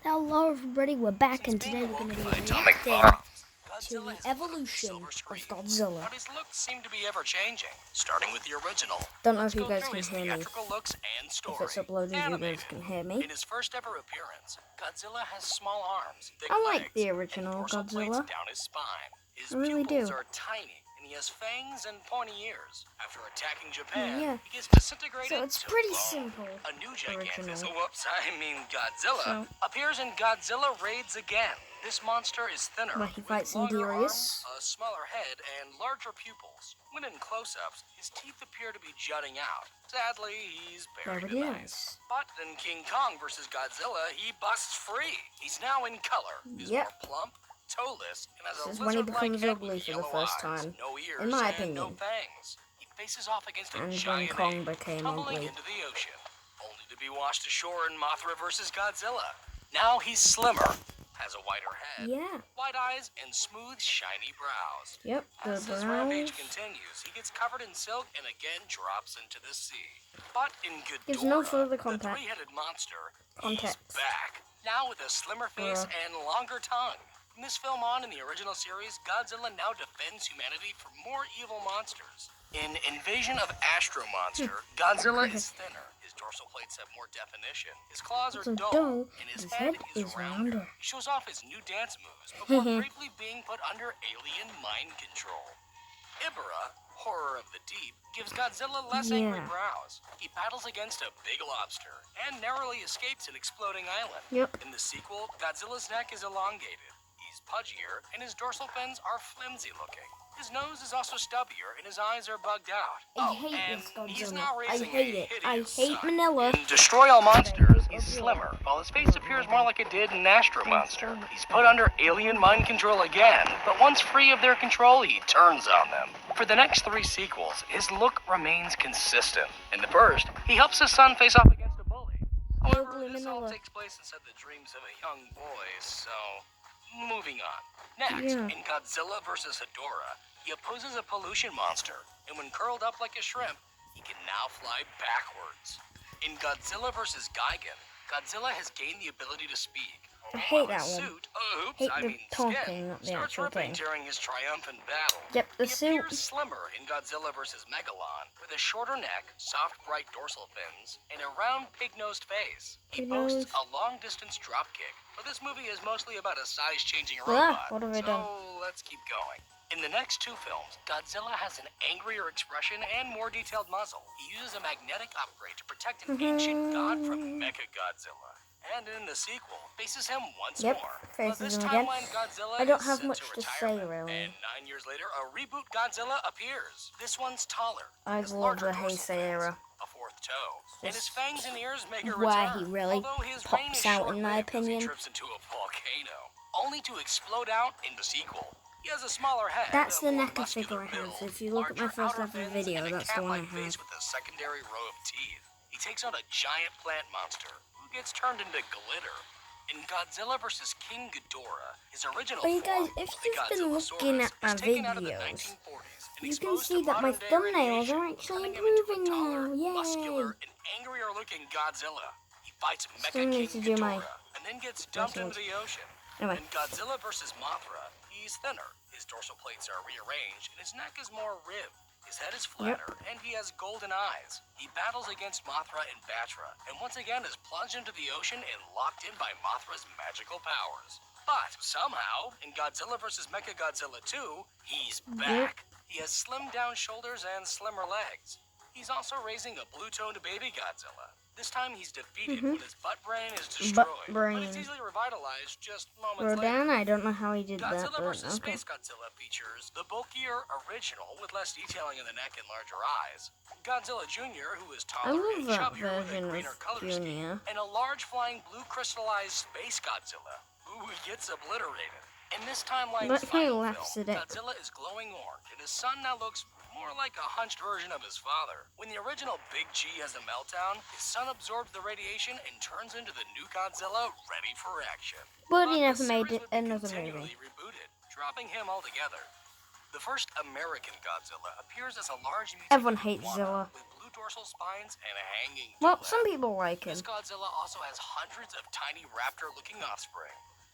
Hello everybody, we're back and today we're going to be reacting to the evolution of Godzilla. But his looks seem to be ever changing, starting with the original. Don't know if you guys can hear me. If it's uploaded, you guys can hear me. In his first ever appearance, Godzilla has small arms, thick I like legs, the original and dorsal plates Godzilla. down his spine. His I really pupils do. are tiny, and he has fangs and pointy ears. After attacking Japan, Yeah. he gets disintegrated. So it's to pretty bone. simple. A new Original. Godzilla appears in Godzilla Raids Again. This monster is thinner, Where he fights with longer Darius. arms, a smaller head, and larger pupils. When in close-ups, his teeth appear to be jutting out. Sadly, he's buried There in it ice. is. But in King Kong vs. Godzilla, he busts free. He's now in color. He's Yep. more plump, toeless, and has This is a when he lizard-like becomes head ugly with for the yellow first eyes, time, no ears, in my and no opinion. fangs. He faces off against a And when giant Kong ape, became tumbling ugly. into the ocean, only to be washed ashore in Mothra vs. Godzilla. Now he's slimmer, has a wider head, Yeah. white eyes, and smooth, shiny brows. Yep, the As his brows. rampage continues, he gets covered in silk and again drops into the sea. But in Ghidorah, Gives no further the context. three-headed monster, Context. he's back, now with a slimmer face and longer tongue. From this film on in the original series, Godzilla now defends humanity from more evil monsters. In Invasion of Astro Monster, Godzilla is thinner. His dorsal plates have more definition. His claws are So dull, dull, and his his head head is is rounder. rounder. He shows off his new dance moves before briefly being put under alien mind control. Ibara, horror of the deep, gives Godzilla less angry brows. He battles against a big lobster and narrowly escapes an exploding island. Yep. In the sequel, Godzilla's neck is elongated. He's pudgier, and his dorsal fins are flimsy looking. His nose is also stubbier, and his eyes are bugged out. I hate and this he's Godzilla. now I raising hate a it. I hideous hate son. Manila. In Destroy All Monsters, he's Godzilla. slimmer, while his face appears more like it did in Astro Monster. He's put under alien mind control again, but once free of their control, he turns on them. For the next three sequels, his look remains consistent. In the first, he helps his son face off against a bully. However, Ugly this all Manila. takes place inside the dreams of a young boy, so moving on. Next, in Godzilla vs. Hedorah, he opposes a pollution monster, and when curled up like a shrimp, he can now fly backwards. In Godzilla vs. Gigan, Godzilla has gained the ability to speak. I hate While that his one. suit, Hate the talking, skin, not the starts actual ripping thing. during his triumphant battle. Yep, the He suit. appears slimmer in Godzilla vs. Megalon, with a shorter neck, soft, bright dorsal fins, and a round, pig-nosed face. He boasts a long-distance dropkick, but this movie is mostly about a size-changing robot. What have I so done? let's keep going. In the next two films, Godzilla has an angrier expression and more detailed muzzle. He uses a magnetic upgrade to protect an ancient god from Mechagodzilla. And in the sequel, faces him once more. But Faces this him time again. when Godzilla I don't is have set much to say, retirement, really. And 9 years later, a reboot Godzilla appears. This one's taller. I has love larger the dorsal Heisei fins, era. a fourth toe, and his fangs and ears make a Where return. he really although his reign is pops out, in my short-lived as opinion. He trips into a volcano, only to explode out in the sequel. He has a smaller head. That's the a more NECA figure I muscular have. build, If you look at my larger first outer ever fins, video, and a that's the one I cat-like face have. with a secondary row of teeth. He takes on a giant plant monster who gets turned into glitter. In Godzilla vs. King Ghidorah, his original But you guys, form, if the you've been looking Godzillasaurus, at my is taken out of the videos, 1940s and you can exposed see to that my modern-day thumbnails radiation, are actually turning him into a improving taller, now. Yay! muscular, and angrier-looking Godzilla. He fights Mecha Still need King to do my Ghidorah and then gets dumped into the ocean. Anyway. In Godzilla vs. Mothra, he's thinner. His dorsal plates are rearranged, and his neck is more ribbed. His head is flatter, and he has golden eyes. He battles against Mothra and Batra, and once again is plunged into the ocean and locked in by Mothra's magical powers. But somehow, in Godzilla vs. Mechagodzilla 2, he's back. He has slimmed down shoulders and slimmer legs. He's also raising a blue-toned baby Godzilla. This time he's defeated when his butt brain is destroyed, but it's easily revitalized just moments later. Rodan, I don't know how he did that, Godzilla but vs. okay. Space Godzilla features the bulkier original with less detailing in the neck and larger eyes. Godzilla Jr., who is I taller love and that chubbier with a version greener of color scheme, Junior. and a large flying blue crystallized Space Godzilla, who gets obliterated. In this timeline's But he final laughs film, at it. Godzilla is glowing orange, and his son now looks more like a hunched version of his father. When the original Big G has a meltdown, his son absorbs the radiation and turns into the new Godzilla ready for action. But he the never made series it would be another continually movie. rebooted, dropping him altogether. The first American Godzilla appears as a large mutant Everyone hates iguana Zilla. with blue dorsal spines and hanging Well, two some heads. people like him. This Godzilla also has hundreds of tiny raptor-looking offspring.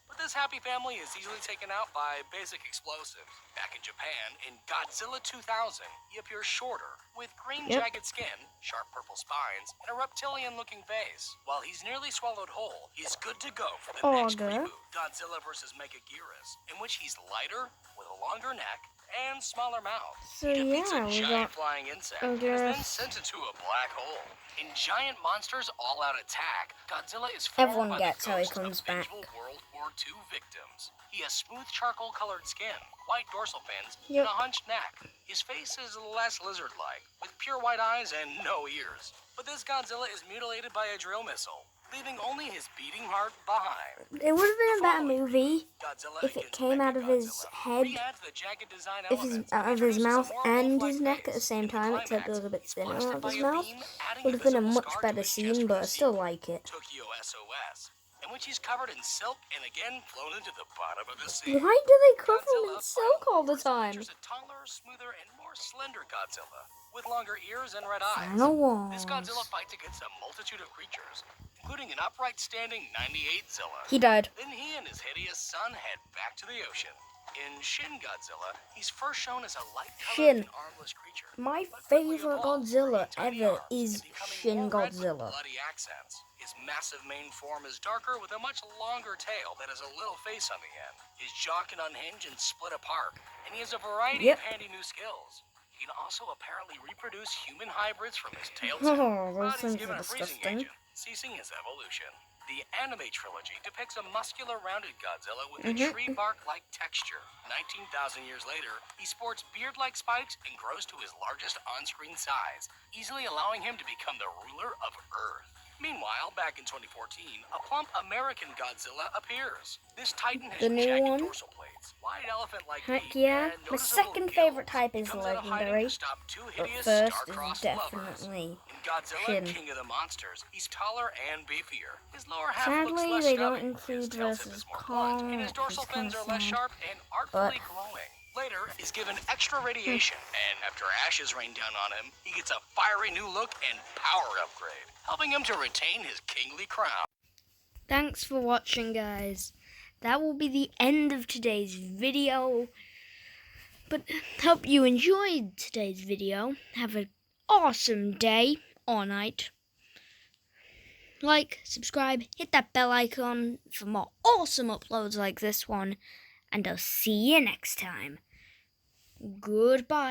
But this happy family is easily taken out by basic explosives. Back in Japan, in Godzilla 2000, he appears shorter, with green jagged skin, sharp purple spines, and a reptilian-looking face. While he's nearly swallowed whole, he's good to go for the next reboot, Godzilla vs. Megaguirus, in which he's lighter, with a longer neck, and smaller mouth. So He defeats a we giant got flying insect and is then sent into a black hole. In Giant Monsters All-Out Attack, Godzilla is formed Everyone by gets the how he ghosts comes of back. vengeful World War II victims. He has smooth charcoal-colored skin, white dorsal fins, and a hunched neck. His face is less lizard-like, with pure white eyes and no ears. But this Godzilla is mutilated by a drill missile, leaving only his beating heart behind. It would have been a better movie Godzilla if it against came out of his Mechagodzilla head, re-adds the jagged design if his elements out of his introduces a mouth more and wolf-like his neck at the face. same In the time, except it climax, was a bit he's thinner blasted out of by his a mouth. beam, adding Would have been a visible much scar better to his scene, chest but I for still sequel, like it. Tokyo SOS, in which he's covered in silk and again flown into the bottom of the sea. Why do they cover him Godzilla in silk all the time? features a taller, smoother, and more slender Godzilla with longer ears and red eyes. Final Wars. This Godzilla fights against a multitude of creatures, including an upright standing 98-Zilla. He died. Then he and his hideous son head back to the ocean. In Shin Godzilla, he's first shown as a light-colored and armless creature. My but quickly favorite evolves, Godzilla growing tiny ever arms is and becoming Shin more red with Godzilla. bloody accents. His massive main form is darker with a much longer tail that has a little face on the end. His jaw can unhinge and split apart, and he has a variety of handy new skills. He can also apparently reproduce human hybrids from his tail tip, Oh, those but he's things given are a freezing disgusting. agent, ceasing his evolution. The anime trilogy depicts a muscular, rounded Godzilla with a tree bark-like texture. 19,000 years later, he sports beard-like spikes and grows to his largest on-screen size, easily allowing him to become the ruler of Earth. Meanwhile, back in 2014, a plump American Godzilla appears. This titan has The new jagged one? dorsal plates, wide elephant-like Heck feet, yeah. and My noticeable second gills. favorite type He is comes out of hiding legendary, to stop two but hideous first is star-crossed lovers. definitely In Godzilla, Shin. King of the Monsters, he's taller and beefier. His lower half looks Sadly, less they stubby, don't include his tail tip versus is more blunt, and his Kong, dorsal which is fins are kinda less sad. sharp and artfully glowing. Later, he's given extra radiation, and after ashes rain down on him, he gets a fiery new look and power upgrade, helping him to retain his kingly crown. Thanks for watching, guys. That will be the end of today's video. But hope you enjoyed today's video. Have an awesome day or night. Like, subscribe, hit that bell icon for more awesome uploads like this one. And I'll see you next time. Goodbye.